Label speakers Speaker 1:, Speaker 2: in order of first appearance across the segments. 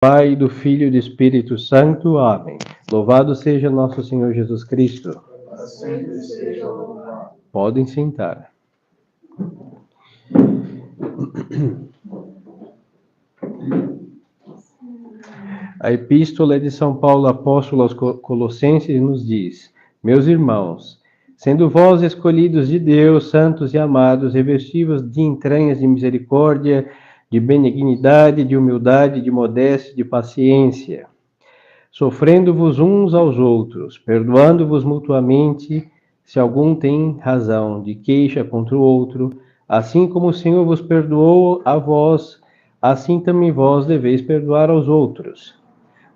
Speaker 1: Pai, do Filho e do Espírito Santo. Amém. Louvado seja nosso Senhor Jesus Cristo.
Speaker 2: Sempre seja louvado.
Speaker 1: Podem sentar. A epístola de São Paulo apóstolo aos Colossenses nos diz: Meus irmãos, sendo vós escolhidos de Deus, santos e amados, revestivos de entranhas de misericórdia, de benignidade, de humildade, de modéstia, de paciência, sofrendo-vos uns aos outros, perdoando-vos mutuamente, se algum tem razão de queixa contra o outro, assim como o Senhor vos perdoou a vós, assim também vós deveis perdoar aos outros.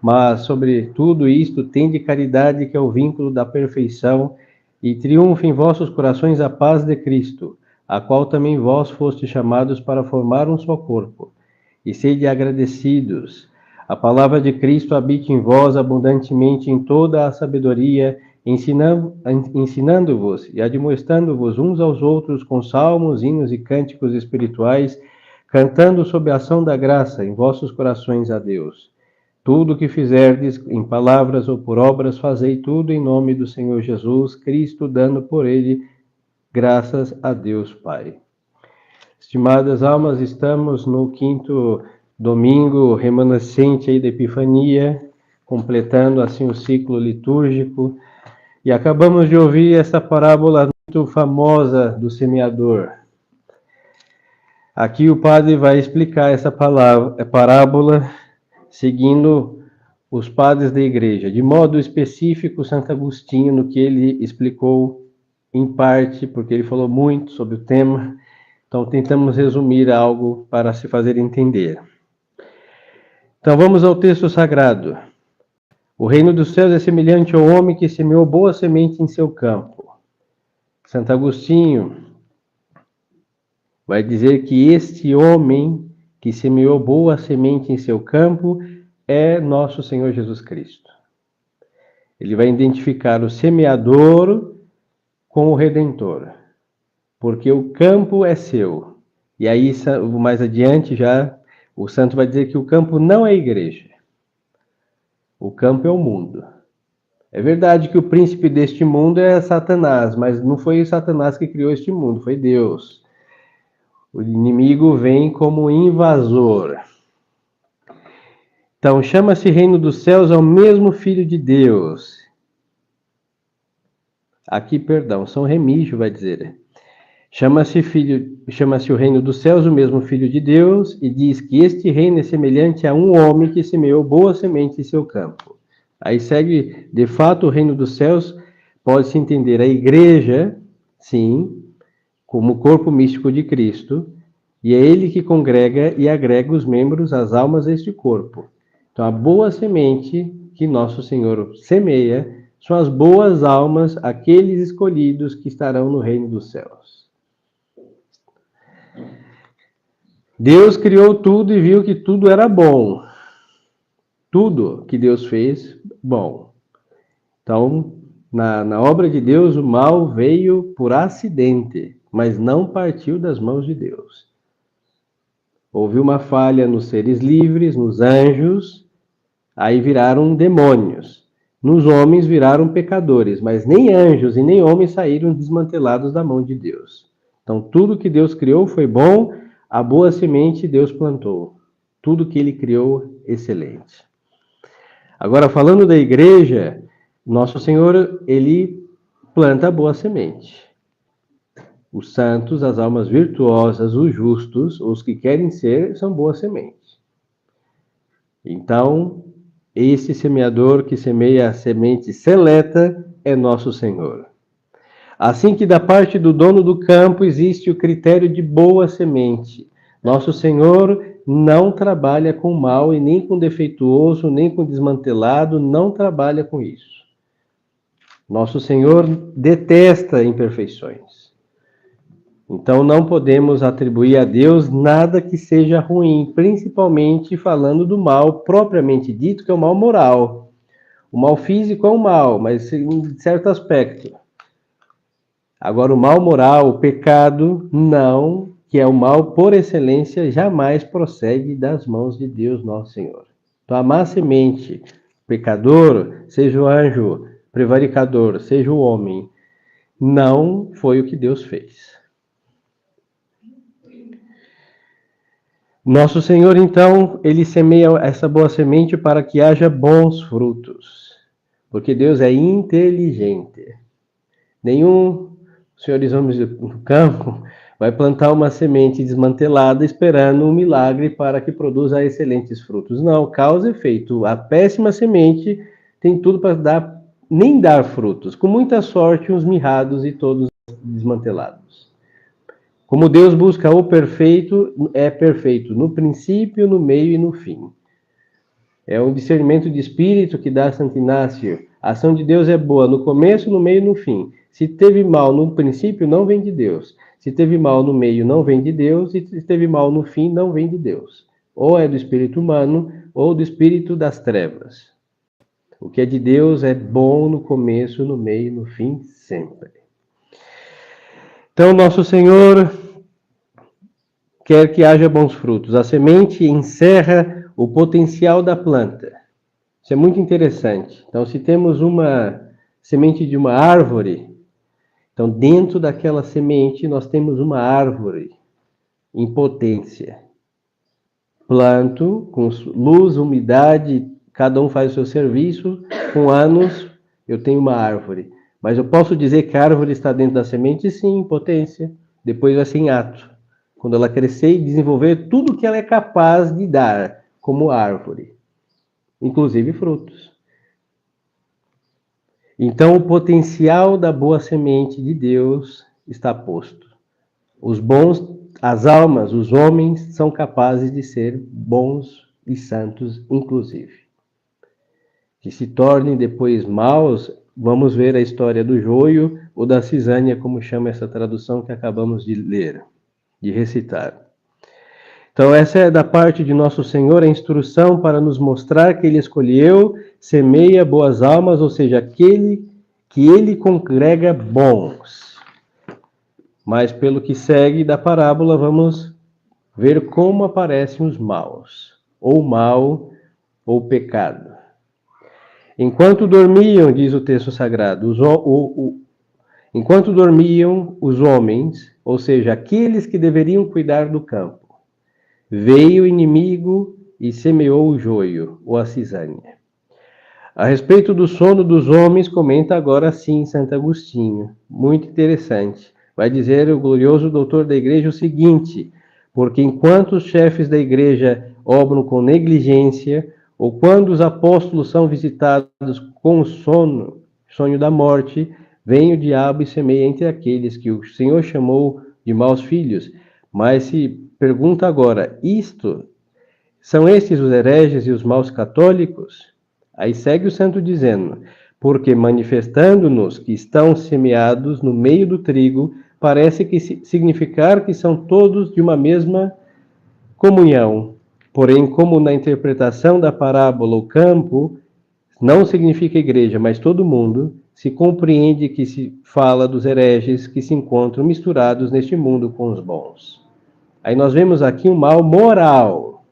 Speaker 1: Mas, sobre tudo isto, tende caridade, que é o vínculo da perfeição, e triunfe em vossos corações a paz de Cristo, a qual também vós fostes chamados para formar um só corpo. E sede agradecidos. A palavra de Cristo habite em vós abundantemente em toda a sabedoria, ensinando-vos e admoestando-vos uns aos outros com salmos, hinos e cânticos espirituais, cantando sob a ação da graça em vossos corações a Deus. Tudo o que fizerdes, em palavras ou por obras, fazei tudo em nome do Senhor Jesus Cristo, dando por ele graças a Deus Pai. Estimadas almas, estamos no 5º domingo remanescente aí da Epifania, completando assim o ciclo litúrgico, e acabamos de ouvir essa parábola muito famosa do semeador. Aqui o padre vai explicar essa parábola seguindo os padres da igreja, de modo específico Santo Agostinho, no que ele explicou em parte, porque ele falou muito sobre o tema, então tentamos resumir algo para se fazer entender. Então vamos ao texto sagrado. O reino dos céus é semelhante ao homem que semeou boa semente em seu campo. Santo Agostinho vai dizer que este homem que semeou boa semente em seu campo é nosso Senhor Jesus Cristo. Ele vai identificar o semeador com o Redentor, porque o campo é seu. E aí, mais adiante, já o santo vai dizer que o campo não é a igreja. O campo é o mundo. É verdade que o príncipe deste mundo é Satanás, mas não foi Satanás que criou este mundo, foi Deus. O inimigo vem como invasor. Então, chama-se Reino dos Céus ao mesmo Filho de Deus. Aqui, perdão, São Remígio vai dizer. Chama-se o Reino dos Céus o mesmo Filho de Deus, e diz que este reino é semelhante a um homem que semeou boa semente em seu campo. Aí segue, de fato, o Reino dos Céus pode-se entender a igreja, sim, como o corpo místico de Cristo, e é ele que congrega e agrega os membros, as almas deste corpo. Então, a boa semente que nosso Senhor semeia são as boas almas, aqueles escolhidos que estarão no reino dos céus. Deus criou tudo e viu que tudo era bom. Tudo que Deus fez, bom. Então, na obra de Deus, o mal veio por acidente, mas não partiu das mãos de Deus. Houve uma falha nos seres livres, nos anjos, aí viraram demônios. Nos homens viraram pecadores, mas nem anjos e nem homens saíram desmantelados da mão de Deus. Então, tudo que Deus criou foi bom, a boa semente Deus plantou. Tudo que ele criou, excelente. Agora, falando da igreja, nosso Senhor, ele planta a boa semente. Os santos, as almas virtuosas, os justos, os que querem ser, são boa semente. Então, esse semeador que semeia a semente seleta é nosso Senhor. Assim que da parte do dono do campo existe o critério de boa semente. Nosso Senhor não trabalha com mal e nem com defeituoso, nem com desmantelado, não trabalha com isso. Nosso Senhor detesta imperfeições. Então não podemos atribuir a Deus nada que seja ruim, principalmente falando do mal propriamente dito, que é o mal moral. O mal físico é um mal, mas em certo aspecto. Agora, o mal moral, o pecado, não, que é o mal por excelência, jamais procede das mãos de Deus, nosso Senhor. Então, a má semente, pecador, seja o anjo, prevaricador, seja o homem, não foi o que Deus fez. Nosso Senhor, então, ele semeia essa boa semente para que haja bons frutos, porque Deus é inteligente. Nenhum senhores homens do campo vai plantar uma semente desmantelada esperando um milagre para que produza excelentes frutos. Não, causa e efeito. A péssima semente tem tudo para nem dar frutos. Com muita sorte, uns mirrados e todos desmantelados. Como Deus busca o perfeito, é perfeito no princípio, no meio e no fim. É um discernimento de espírito que dá Santo Inácio. A ação de Deus é boa no começo, no meio e no fim. Se teve mal no princípio, não vem de Deus. Se teve mal no meio, não vem de Deus. E se teve mal no fim, não vem de Deus. Ou é do espírito humano, ou do espírito das trevas. O que é de Deus é bom no começo, no meio e no fim, sempre. Então, nosso Senhor quer que haja bons frutos. A semente encerra o potencial da planta. Isso é muito interessante. Então, se temos uma semente de uma árvore, então dentro daquela semente nós temos uma árvore em potência. Planto com luz, umidade, cada um faz o seu serviço, com anos eu tenho uma árvore. Mas eu posso dizer que a árvore está dentro da semente? Sim, em potência. Depois vai ser em ato. Quando ela crescer e desenvolver tudo que ela é capaz de dar como árvore, inclusive frutos. Então, o potencial da boa semente de Deus está posto. Os bons, as almas, os homens são capazes de ser bons e santos, inclusive. Que se tornem depois maus, vamos ver a história do joio ou da cisânia, como chama essa tradução que acabamos de ler, de recitar. Então, essa é da parte de nosso Senhor a instrução para nos mostrar que Ele escolheu, semeia boas almas, ou seja, aquele que Ele congrega bons. Mas pelo que segue da parábola, vamos ver como aparecem os maus, ou mal, ou pecado. Enquanto dormiam, diz o texto sagrado, enquanto dormiam os homens, ou seja, aqueles que deveriam cuidar do campo, veio o inimigo e semeou o joio, ou a cisânia. A respeito do sono dos homens, comenta agora sim Santo Agostinho. Muito interessante. Vai dizer o glorioso doutor da igreja o seguinte: porque enquanto os chefes da igreja obram com negligência, ou quando os apóstolos são visitados com o sonho da morte, vem o diabo e semeia entre aqueles que o Senhor chamou de maus filhos. Mas se pergunta agora, são estes os hereges e os maus católicos? Aí segue o santo dizendo, porque manifestando-nos que estão semeados no meio do trigo, parece que significar que são todos de uma mesma comunhão. Porém, como na interpretação da parábola o campo não significa igreja, mas todo mundo, se compreende que se fala dos hereges que se encontram misturados neste mundo com os bons. Aí nós vemos aqui um mal moral.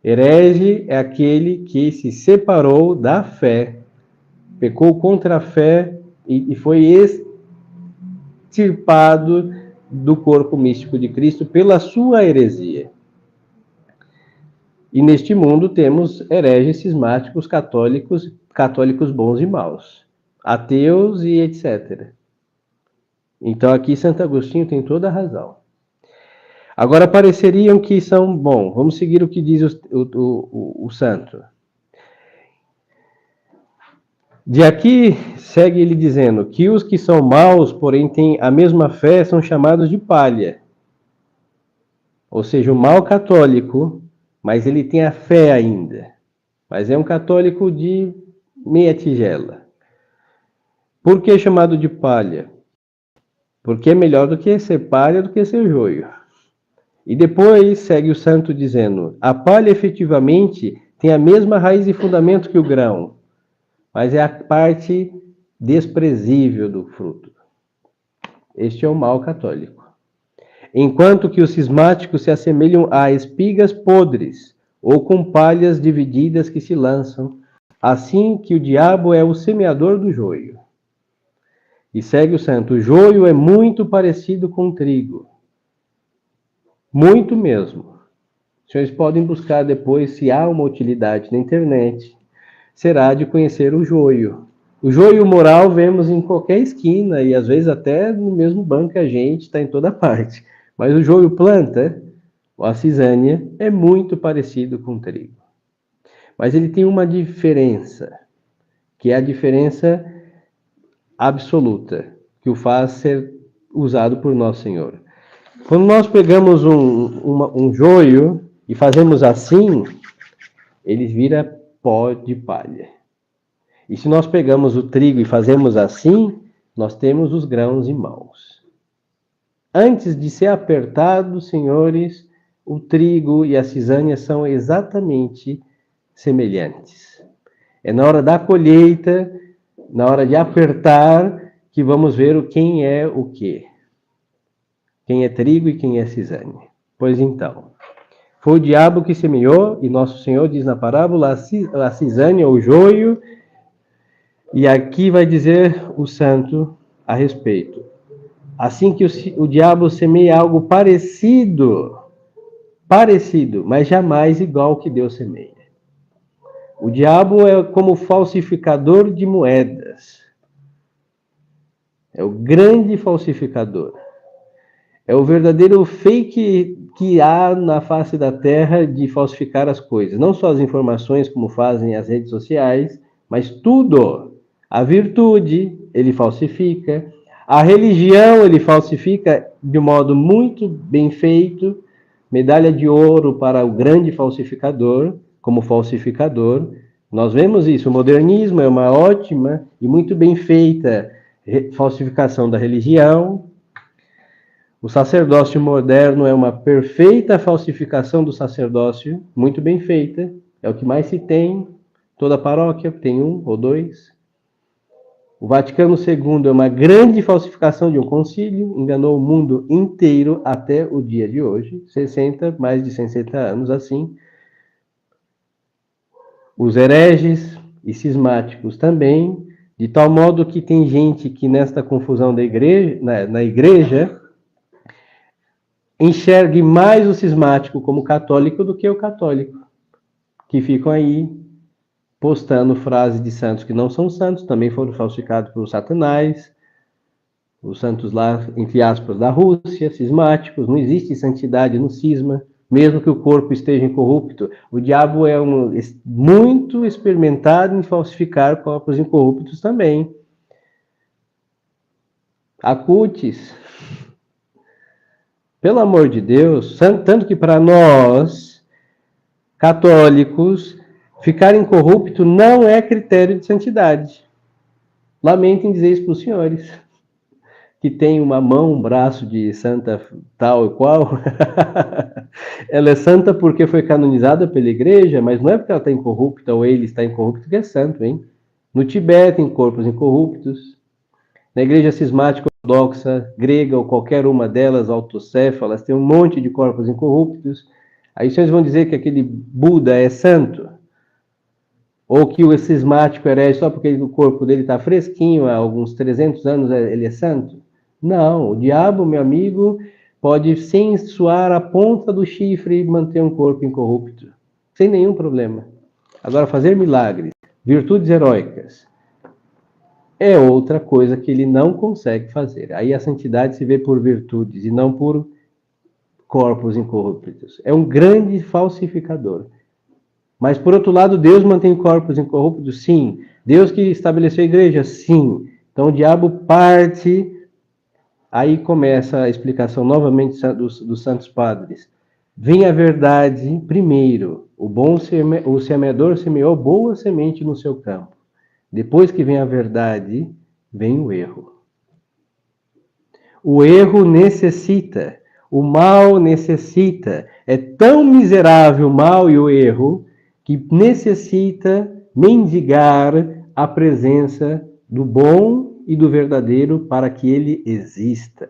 Speaker 1: Herege é aquele que se separou da fé, pecou contra a fé e foi extirpado do corpo místico de Cristo pela sua heresia. E neste mundo temos hereges cismáticos, católicos bons e maus, ateus e etc. Então aqui Santo Agostinho tem toda a razão. Agora pareceriam que são bom. Vamos seguir o que diz o santo. De aqui segue ele dizendo que os que são maus, porém têm a mesma fé, são chamados de palha. Ou seja, o mau católico, mas ele tem a fé ainda. Mas é um católico de meia tigela. Por que chamado de palha? Porque é melhor do que ser palha do que ser joio. E depois segue o santo dizendo, a palha efetivamente tem a mesma raiz e fundamento que o grão, mas é a parte desprezível do fruto. Este é o mal católico. Enquanto que os cismáticos se assemelham a espigas podres, ou com palhas divididas que se lançam, assim que o diabo é o semeador do joio. E segue o santo: o joio é muito parecido com o trigo. Muito mesmo. Os senhores podem buscar depois se há uma utilidade na internet. Será de conhecer o joio. O joio moral vemos em qualquer esquina e às vezes até no mesmo banco que a gente, está em toda parte. Mas o joio planta, a cisânia, é muito parecido com o trigo. Mas ele tem uma diferença, que é a diferença absoluta, que o faz ser usado por Nosso Senhor. Quando nós pegamos um joio e fazemos assim, ele vira pó de palha. E se nós pegamos o trigo e fazemos assim, nós temos os grãos em mãos. Antes de ser apertado, senhores, o trigo e a cisânia são exatamente semelhantes. É na hora da colheita, na hora de apertar, que vamos ver quem é o quê. Quem é trigo e quem é cisânia. Pois então, foi o diabo que semeou, e Nosso Senhor diz na parábola, a cisânia, o joio, e aqui vai dizer o santo a respeito. Assim que o diabo semeia algo parecido, mas jamais igual ao que Deus semeia. O diabo é como falsificador de moedas. É o grande falsificador. É o verdadeiro fake que há na face da terra de falsificar as coisas. Não só as informações, como fazem as redes sociais, mas tudo. A virtude, ele falsifica. A religião, ele falsifica de um modo muito bem feito. Medalha de ouro para o grande falsificador, como falsificador. Nós vemos isso. O modernismo é uma ótima e muito bem feita falsificação da religião. O sacerdócio moderno é uma perfeita falsificação do sacerdócio, muito bem feita. É o que mais se tem. Toda paróquia tem um ou dois. O Vaticano II é uma grande falsificação de um concílio, enganou o mundo inteiro até o dia de hoje, mais de 60 anos assim. Os hereges e cismáticos também, de tal modo que tem gente que nesta confusão da igreja, na igreja, enxergue mais o cismático como católico do que o católico, que ficam aí postando frases de santos que não são santos, também foram falsificados por Satanás, os santos lá, entre aspas, da Rússia, cismáticos, não existe santidade no cisma, mesmo que o corpo esteja incorrupto. O diabo é muito experimentado em falsificar corpos incorruptos também. Acutis, pelo amor de Deus, tanto que para nós, católicos, ficar incorrupto não é critério de santidade. Lamentem dizer isso para os senhores, que tem uma mão, um braço de santa tal e qual. Ela é santa porque foi canonizada pela igreja, mas não é porque ela está incorrupta ou ele está incorrupto que é santo, hein? No Tibete tem corpos incorruptos. Na igreja cismática ortodoxa, grega ou qualquer uma delas, autocéfalas, tem um monte de corpos incorruptos. Aí vocês vão dizer que aquele Buda é santo? Ou que o cismático herege só porque o corpo dele está fresquinho, há alguns 300 anos ele é santo? Não, o diabo, meu amigo, pode sem suar a ponta do chifre manter um corpo incorrupto, sem nenhum problema. Agora, fazer milagres, virtudes heróicas, é outra coisa que ele não consegue fazer. Aí a santidade se vê por virtudes e não por corpos incorruptos. É um grande falsificador. Mas, por outro lado, Deus mantém corpos incorruptos? Sim. Deus que estabeleceu a igreja? Sim. Então, o diabo parte. Aí começa a explicação novamente dos santos padres. Vem a verdade primeiro. O semeador semeou boa semente no seu campo. Depois que vem a verdade, vem o erro. O erro necessita. O mal necessita. É tão miserável o mal e o erro que necessita mendigar a presença do bom e do verdadeiro para que ele exista.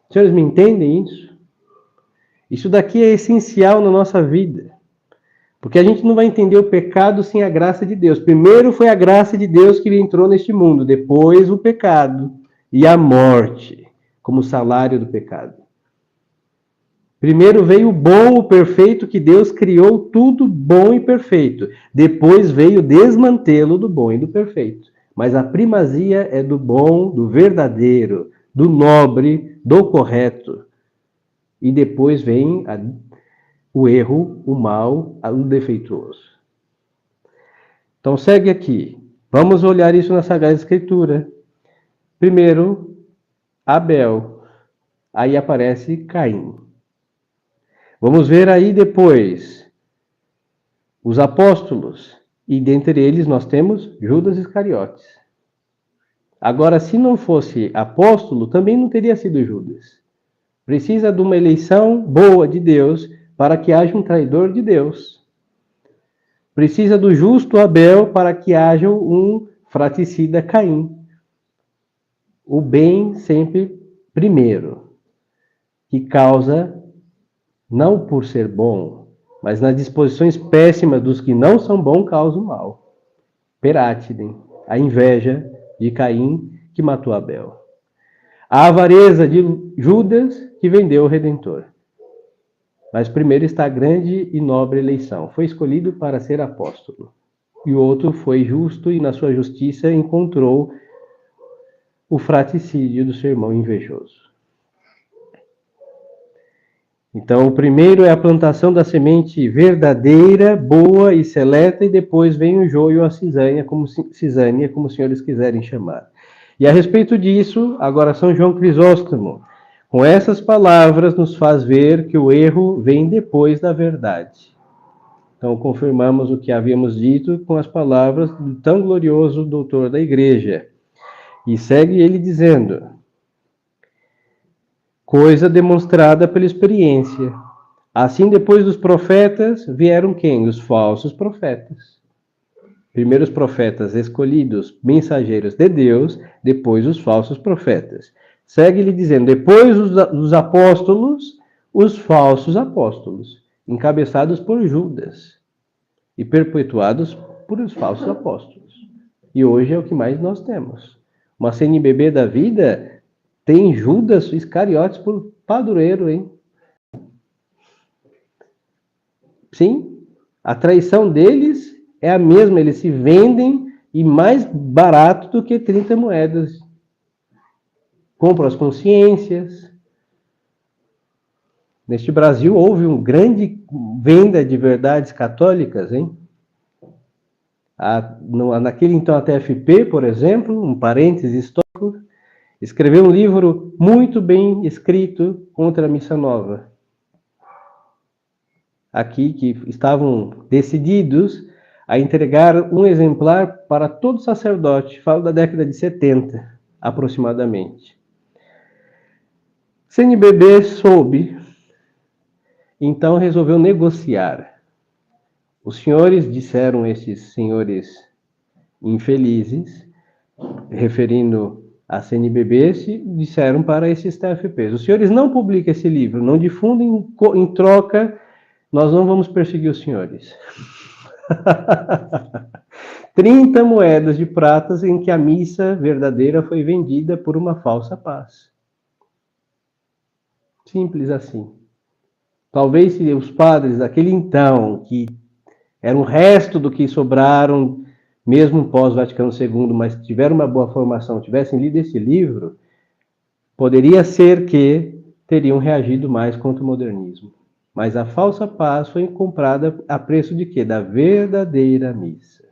Speaker 1: Os senhores me entendem isso? Isso daqui é essencial na nossa vida. Porque a gente não vai entender o pecado sem a graça de Deus. Primeiro foi a graça de Deus que entrou neste mundo, depois o pecado e a morte, como salário do pecado. Primeiro veio o bom, o perfeito, que Deus criou tudo bom e perfeito. Depois veio o desmantelo do bom e do perfeito. Mas a primazia é do bom, do verdadeiro, do nobre, do correto. E depois vem o erro, o mal, o defeituoso. Então segue aqui. Vamos olhar isso na Sagrada Escritura. Primeiro, Abel. Aí aparece Caim. Vamos ver aí depois os apóstolos. E dentre eles nós temos Judas Iscariotes. Agora, se não fosse apóstolo, também não teria sido Judas. Precisa de uma eleição boa de Deus para que haja um traidor de Deus. Precisa do justo Abel para que haja um fratricida Caim. O bem sempre primeiro, que causa, não por ser bom, mas nas disposições péssimas dos que não são bons, causa o mal. Peratidem, a inveja de Caim que matou Abel. A avareza de Judas que vendeu o Redentor. Mas primeiro está a grande e nobre eleição. Foi escolhido para ser apóstolo. E o outro foi justo e na sua justiça encontrou o fratricídio do seu irmão invejoso. Então, o primeiro é a plantação da semente verdadeira, boa e seleta, e depois vem o joio, a cisânia, como os senhores quiserem chamar. E a respeito disso, agora São João Crisóstomo, com essas palavras, nos faz ver que o erro vem depois da verdade. Então, confirmamos o que havíamos dito com as palavras do tão glorioso doutor da Igreja. E segue ele dizendo: coisa demonstrada pela experiência. Assim, depois dos profetas, vieram quem? Os falsos profetas. Primeiro os profetas escolhidos, mensageiros de Deus, depois os falsos profetas. Segue-lhe dizendo, depois os apóstolos, os falsos apóstolos, encabeçados por Judas e perpetuados por os falsos apóstolos. E hoje é o que mais nós temos. Uma CNBB da vida tem Judas Iscariotes por padroeiro, hein? Sim, a traição deles é a mesma, eles se vendem e mais barato do que 30 moedas. Compram as consciências. Neste Brasil houve uma grande venda de verdades católicas, hein? Naquele então a TFP, por exemplo, um parêntese histórico, escreveu um livro muito bem escrito contra a Missa Nova. Aqui, que estavam decididos a entregar um exemplar para todo sacerdote. Falo da década de 70, aproximadamente. CNBB soube, então resolveu negociar. Os senhores disseram, esses senhores infelizes, referindo a CNBB, disseram para esses TFPs, os senhores não publicam esse livro, não difundem, em troca, nós não vamos perseguir os senhores. 30 moedas de pratas em que a missa verdadeira foi vendida por uma falsa paz. Simples assim. Talvez se os padres daquele então, que era um resto do que sobraram, mesmo pós-Vaticano II, mas tiveram uma boa formação, tivessem lido esse livro, poderia ser que teriam reagido mais contra o modernismo. Mas a falsa paz foi comprada a preço de quê? Da verdadeira missa.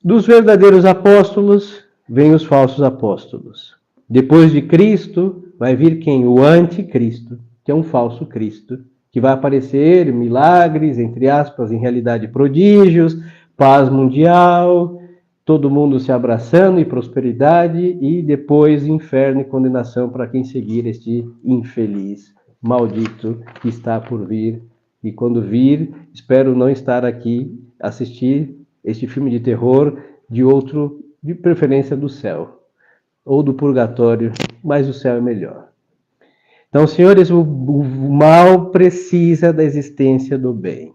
Speaker 1: Dos verdadeiros apóstolos, vêm os falsos apóstolos. Depois de Cristo, vai vir quem? O anticristo, que é um falso Cristo, que vai aparecer milagres, entre aspas, em realidade prodígios, paz mundial, todo mundo se abraçando e prosperidade, e depois inferno e condenação para quem seguir este infeliz, maldito que está por vir. E quando vir, espero não estar aqui, assistir este filme de terror de preferência do céu, ou do purgatório, mas o céu é melhor. Então, senhores, o mal precisa da existência do bem.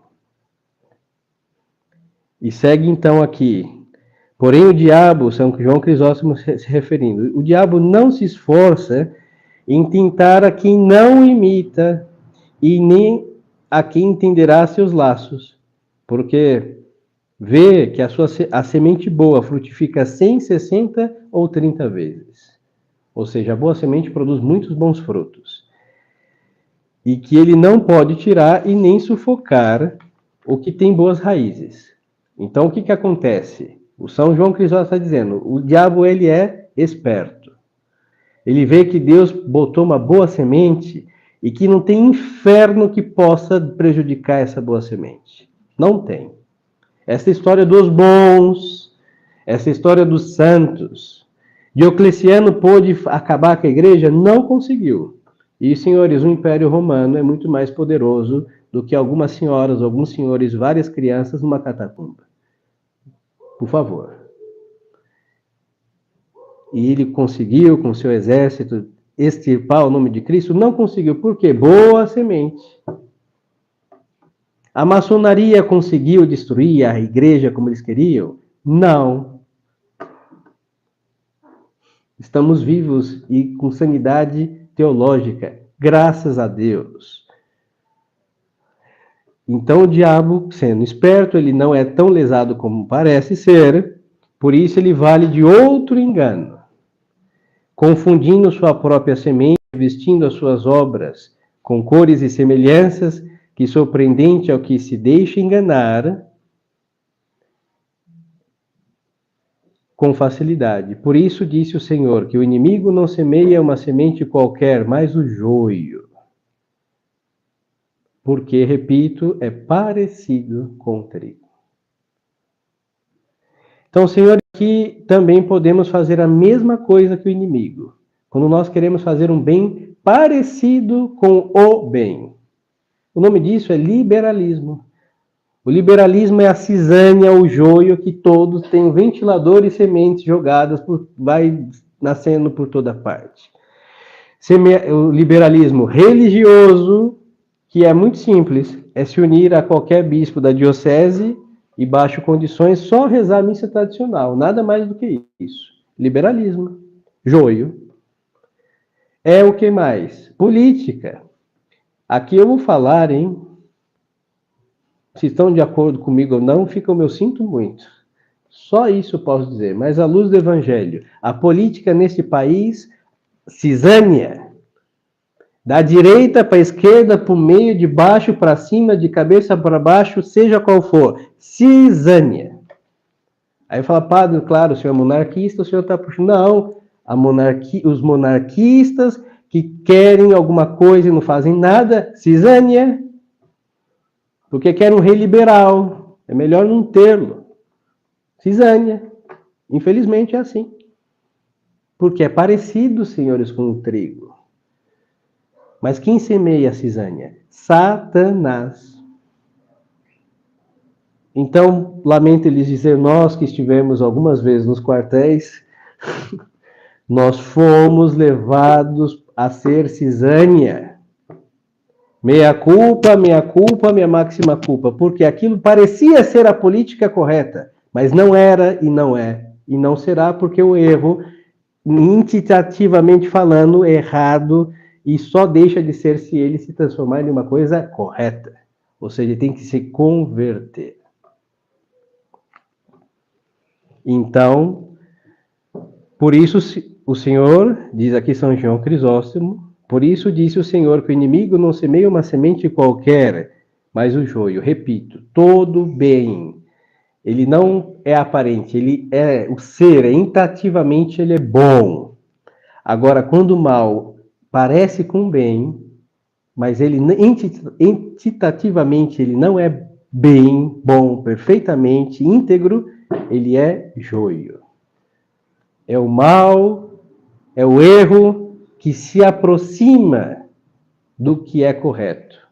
Speaker 1: E segue então aqui. Porém, o diabo, São João Crisóstomo se referindo, o diabo não se esforça em tentar a quem não imita e nem a quem entenderá seus laços, porque vê que a semente boa frutifica 100, 60 ou 30 vezes. Ou seja, a boa semente produz muitos bons frutos. E que ele não pode tirar e nem sufocar o que tem boas raízes. Então, o que acontece? O São João Crisóstomo está dizendo, o diabo ele é esperto. Ele vê que Deus botou uma boa semente e que não tem inferno que possa prejudicar essa boa semente. Não tem. Essa história dos bons, essa história dos santos, Diocleciano pôde acabar com a igreja? Não conseguiu. E, senhores, o Império Romano é muito mais poderoso do que algumas senhoras, alguns senhores, várias crianças numa catacumba. Por favor. E ele conseguiu, com seu exército, extirpar o nome de Cristo? Não conseguiu. Por quê? Boa semente. A maçonaria conseguiu destruir a igreja como eles queriam? Não. Estamos vivos e com sanidade teológica, graças a Deus. Então o diabo, sendo esperto, ele não é tão lesado como parece ser, por isso ele vale de outro engano, confundindo sua própria semente, vestindo as suas obras com cores e semelhanças, que surpreendente ao que se deixa enganar com facilidade. Por isso disse o Senhor, que o inimigo não semeia uma semente qualquer, mas o joio. Porque, repito, é parecido com o trigo. Então, Senhor, aqui também podemos fazer a mesma coisa que o inimigo. Quando nós queremos fazer um bem parecido com o bem. O nome disso é liberalismo. O liberalismo é a cisânia, o joio, que todos têm ventilador e sementes jogadas, vai nascendo por toda parte. O liberalismo religioso, que é muito simples, é se unir a qualquer bispo da diocese e baixo condições, só rezar a missa tradicional, nada mais do que isso. Liberalismo, joio. É o que mais? Política. Aqui eu vou falar, hein? Se estão de acordo comigo ou não, fica o meu sinto muito. Só isso eu posso dizer. Mas à luz do Evangelho, a política neste país, cisânia. Da direita para a esquerda, para o meio, de baixo para cima, de cabeça para baixo, seja qual for. Cisânia. Aí fala, padre, claro, o senhor é monarquista, o senhor está puxando. Não, os monarquistas que querem alguma coisa e não fazem nada, cisânia. Porque querem um rei liberal. É melhor não tê-lo. Cisânia. Infelizmente é assim. Porque é parecido, senhores, com o trigo. Mas quem semeia a cisânia? Satanás. Então, lamento lhes dizer, nós que estivemos algumas vezes nos quartéis, nós fomos levados a ser cisânia. Meia culpa, minha máxima culpa. Porque aquilo parecia ser a política correta, mas não era e não é. E não será porque o erro, intitativamente falando, errado, e só deixa de ser se ele se transformar em uma coisa correta. Ou seja, tem que se converter. Então, por isso o Senhor, diz aqui São João Crisóstomo, por isso disse o Senhor que o inimigo não semeia uma semente qualquer, mas o joio. Repito, todo bem, ele não é aparente, ele é o ser, intactivamente ele é bom. Agora, quando o mal parece com bem, mas ele entitativamente ele não é bem, bom, perfeitamente íntegro, ele é joio. É o mal, é o erro que se aproxima do que é correto.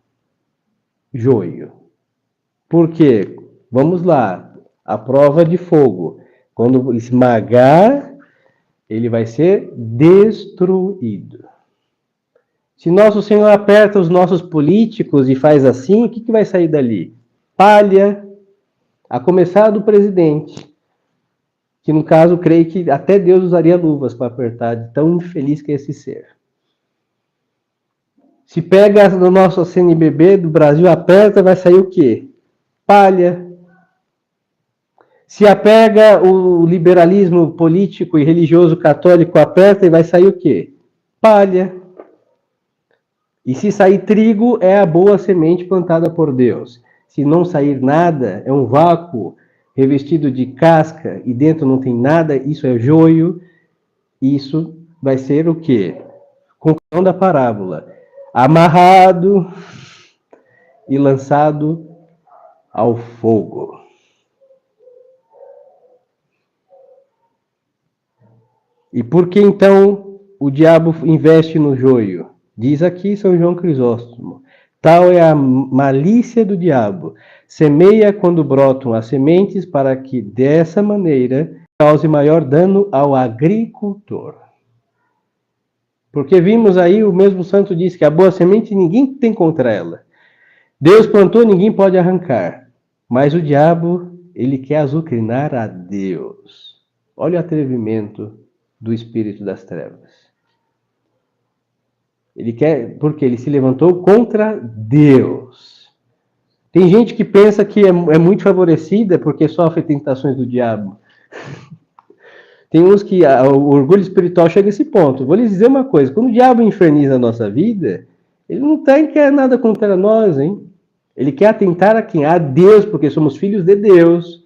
Speaker 1: Joio. Por quê? Vamos lá. A prova de fogo. Quando esmagar, ele vai ser destruído. Se nosso Senhor aperta os nossos políticos e faz assim, o que vai sair dali? Palha, a começar do presidente, que no caso creio que até Deus usaria luvas para apertar, de tão infeliz que é esse ser. Se pega no nosso CNBB do Brasil, aperta, vai sair o quê? Palha. Se apega o liberalismo político e religioso católico, aperta e vai sair o quê? Palha. E se sair trigo, é a boa semente plantada por Deus. Se não sair nada, é um vácuo revestido de casca e dentro não tem nada, isso é joio. Isso vai ser o quê? Conclusão da parábola. Amarrado e lançado ao fogo. E por que então o diabo investe no joio? Diz aqui São João Crisóstomo: tal é a malícia do diabo. Semeia quando brotam as sementes, para que dessa maneira cause maior dano ao agricultor. Porque vimos aí, o mesmo santo diz que a boa semente ninguém tem contra ela. Deus plantou, ninguém pode arrancar. Mas o diabo, ele quer azucrinar a Deus. Olha o atrevimento do espírito das trevas. Ele quer, porque ele se levantou contra Deus. Tem gente que pensa que é muito favorecida porque sofre tentações do diabo. Tem uns que o orgulho espiritual chega a esse ponto. Vou lhes dizer uma coisa: quando o diabo inferniza a nossa vida, ele não quer nada contra nós, hein? Ele quer atentar a quem? A Deus, porque somos filhos de Deus.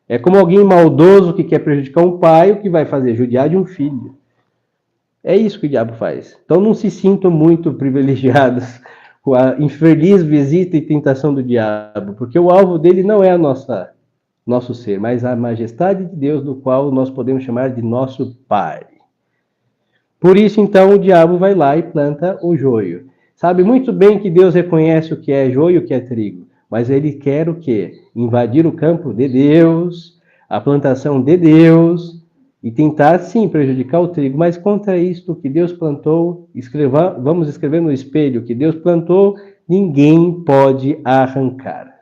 Speaker 1: É como alguém maldoso que quer prejudicar um pai, o que vai fazer? Judiar de um filho. É isso que o diabo faz. Então não se sintam muito privilegiados com a infeliz visita e tentação do diabo, porque o alvo dele não é nosso ser, mas a majestade de Deus, do qual nós podemos chamar de nosso Pai. Por isso, então, o diabo vai lá e planta o joio. Sabe muito bem que Deus reconhece o que é joio e o que é trigo, mas ele quer o quê? Invadir o campo de Deus, a plantação de Deus, e tentar, sim, prejudicar o trigo. Mas contra isto que Deus plantou, vamos escrever no espelho, que Deus plantou, ninguém pode arrancar.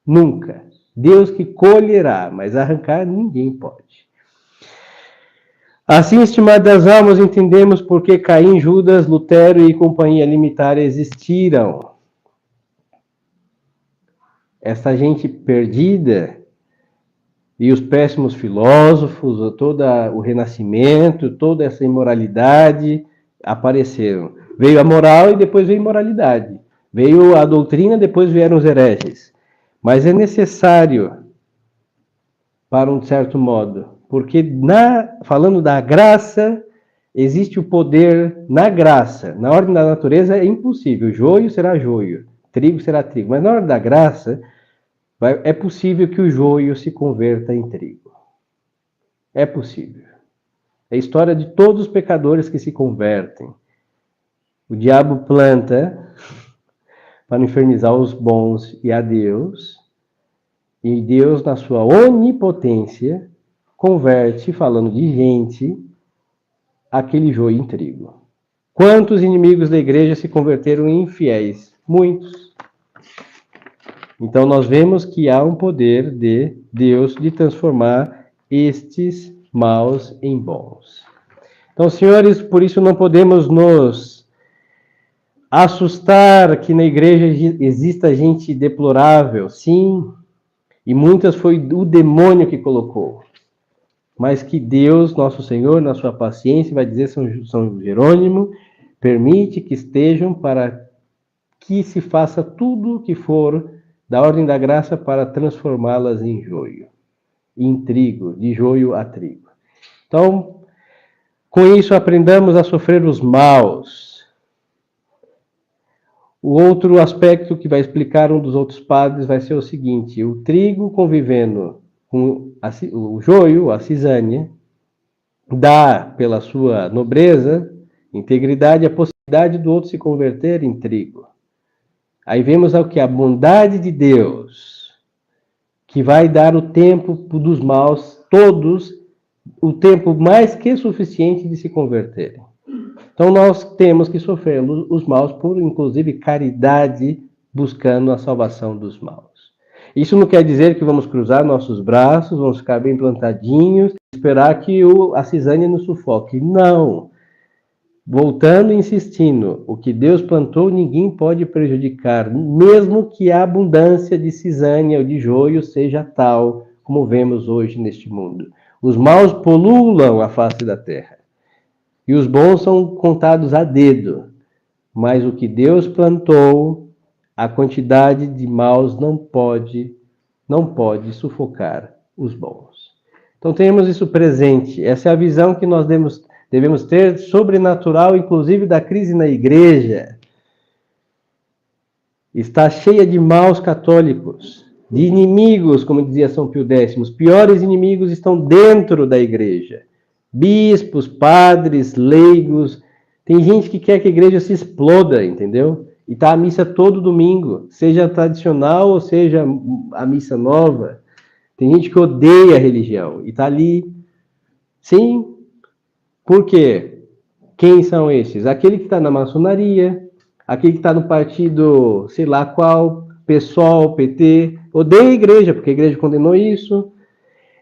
Speaker 1: Nunca. Deus que colherá, mas arrancar ninguém pode. Assim, estimadas almas, entendemos por que Caim, Judas, Lutero e companhia limitar existiram. Essa gente perdida e os péssimos filósofos, todo o renascimento, toda essa imoralidade apareceram. Veio a moral e depois veio a imoralidade. Veio a doutrina, depois vieram os hereges. Mas é necessário, para um certo modo, porque falando da graça, existe o poder na graça. Na ordem da natureza é impossível. Joio será joio, trigo será trigo. Mas na ordem da graça, é possível que o joio se converta em trigo. É possível. É a história de todos os pecadores que se convertem. O diabo planta para infernizar os bons e a Deus. E Deus, na sua onipotência, converte, falando de gente, aquele joio em trigo. Quantos inimigos da igreja se converteram em infiéis? Muitos. Então nós vemos que há um poder de Deus de transformar estes maus em bons. Então, senhores, por isso não podemos nos assustar que na igreja exista gente deplorável. Sim, e muitas foi o demônio que colocou. Mas que Deus, nosso Senhor, na sua paciência, vai dizer São Jerônimo, permite que estejam para que se faça tudo o que for da ordem da graça para transformá-las em joio, em trigo, de joio a trigo. Então, com isso aprendamos a sofrer os maus. O outro aspecto que vai explicar um dos outros padres vai ser o seguinte: o trigo convivendo com o joio, a cisânia, dá, pela sua nobreza, integridade, a possibilidade do outro se converter em trigo. Aí vemos o que? A bondade de Deus, que vai dar o tempo dos maus, todos, o tempo mais que suficiente de se converterem. Então nós temos que sofrer os maus por, inclusive, caridade, buscando a salvação dos maus. Isso não quer dizer que vamos cruzar nossos braços, vamos ficar bem plantadinhos, esperar que a cisânia nos sufoque. Não. Voltando e insistindo, o que Deus plantou ninguém pode prejudicar, mesmo que a abundância de cisânia ou de joio seja tal, como vemos hoje neste mundo. Os maus polulam a face da terra, e os bons são contados a dedo, mas o que Deus plantou, a quantidade de maus não pode sufocar os bons. Então temos isso presente, essa é a visão que nós devemos ter, sobrenatural, inclusive da crise na igreja. Está cheia de maus católicos, de inimigos, como dizia São Pio X. Os piores inimigos estão dentro da igreja. Bispos, padres, leigos. Tem gente que quer que a igreja se exploda, entendeu? E está à missa todo domingo, seja tradicional ou seja a missa nova. Tem gente que odeia a religião e está ali. Sim. Por quê? Quem são esses? Aquele que está na maçonaria, aquele que está no partido, sei lá qual, PSOL, PT, odeia a igreja, porque a igreja condenou isso.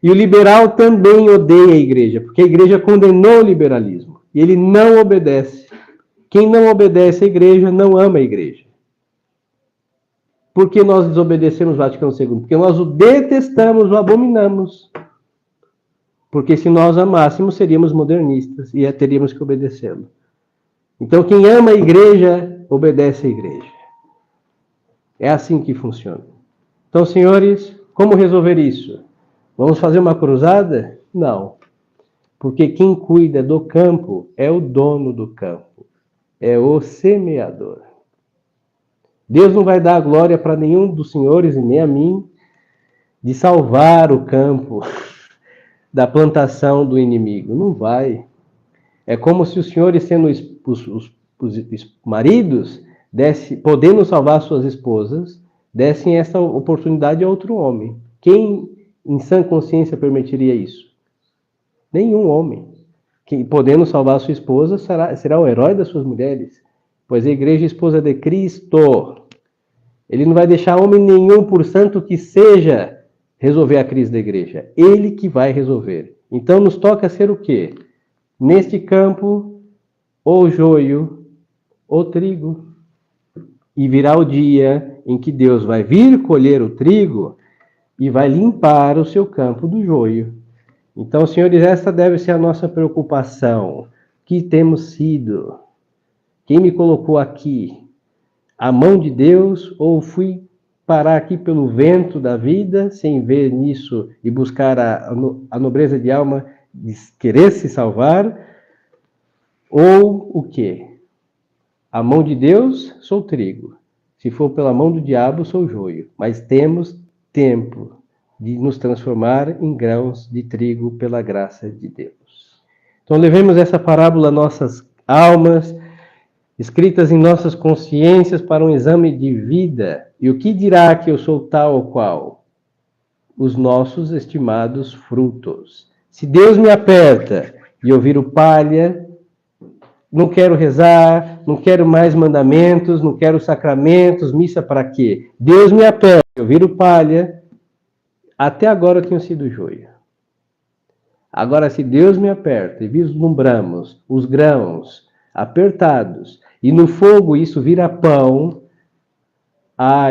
Speaker 1: E o liberal também odeia a igreja, porque a igreja condenou o liberalismo. E ele não obedece. Quem não obedece à igreja não ama a igreja. Por que nós desobedecemos o Vaticano II? Porque nós o detestamos, o abominamos. Porque se nós amássemos, seríamos modernistas e teríamos que obedecê-lo. Então, quem ama a igreja, obedece à igreja. É assim que funciona. Então, senhores, como resolver isso? Vamos fazer uma cruzada? Não. Porque quem cuida do campo é o dono do campo. É o semeador. Deus não vai dar a glória para nenhum dos senhores e nem a mim de salvar o campo da plantação do inimigo. Não vai. É como se os senhores, sendo os maridos, podendo salvar suas esposas, dessem essa oportunidade a outro homem. Quem, em sã consciência, permitiria isso? Nenhum homem. Quem, podendo salvar sua esposa, será o herói das suas mulheres, pois a igreja é esposa de Cristo. Ele não vai deixar homem nenhum, por santo que seja, resolver a crise da igreja. Ele que vai resolver. Então nos toca ser o quê? Neste campo, ou joio, ou trigo. E virá o dia em que Deus vai vir colher o trigo e vai limpar o seu campo do joio. Então, senhores, essa deve ser a nossa preocupação. Que temos sido? Quem me colocou aqui? A mão de Deus, ou fui parar aqui pelo vento da vida, sem ver nisso e buscar a nobreza de alma de querer se salvar? Ou o quê? A mão de Deus, sou trigo. Se for pela mão do diabo, sou joio. Mas temos tempo de nos transformar em grãos de trigo pela graça de Deus. Então, levemos essa parábola às nossas almas, escritas em nossas consciências para um exame de vida. E o que dirá que eu sou tal ou qual? Os nossos estimados frutos. Se Deus me aperta e eu viro palha, não quero rezar, não quero mais mandamentos, não quero sacramentos, missa para quê? Deus me aperta, eu viro palha. Até agora eu tenho sido joio. Agora, se Deus me aperta e vislumbramos os grãos apertados, e no fogo isso vira pão,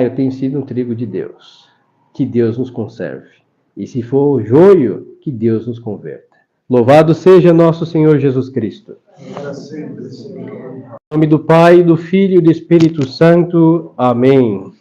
Speaker 1: eu tenho sido um trigo de Deus. Que Deus nos conserve. E se for joio, que Deus nos converta. Louvado seja nosso Senhor Jesus Cristo. Em nome do Pai, do Filho e do Espírito Santo. Amém.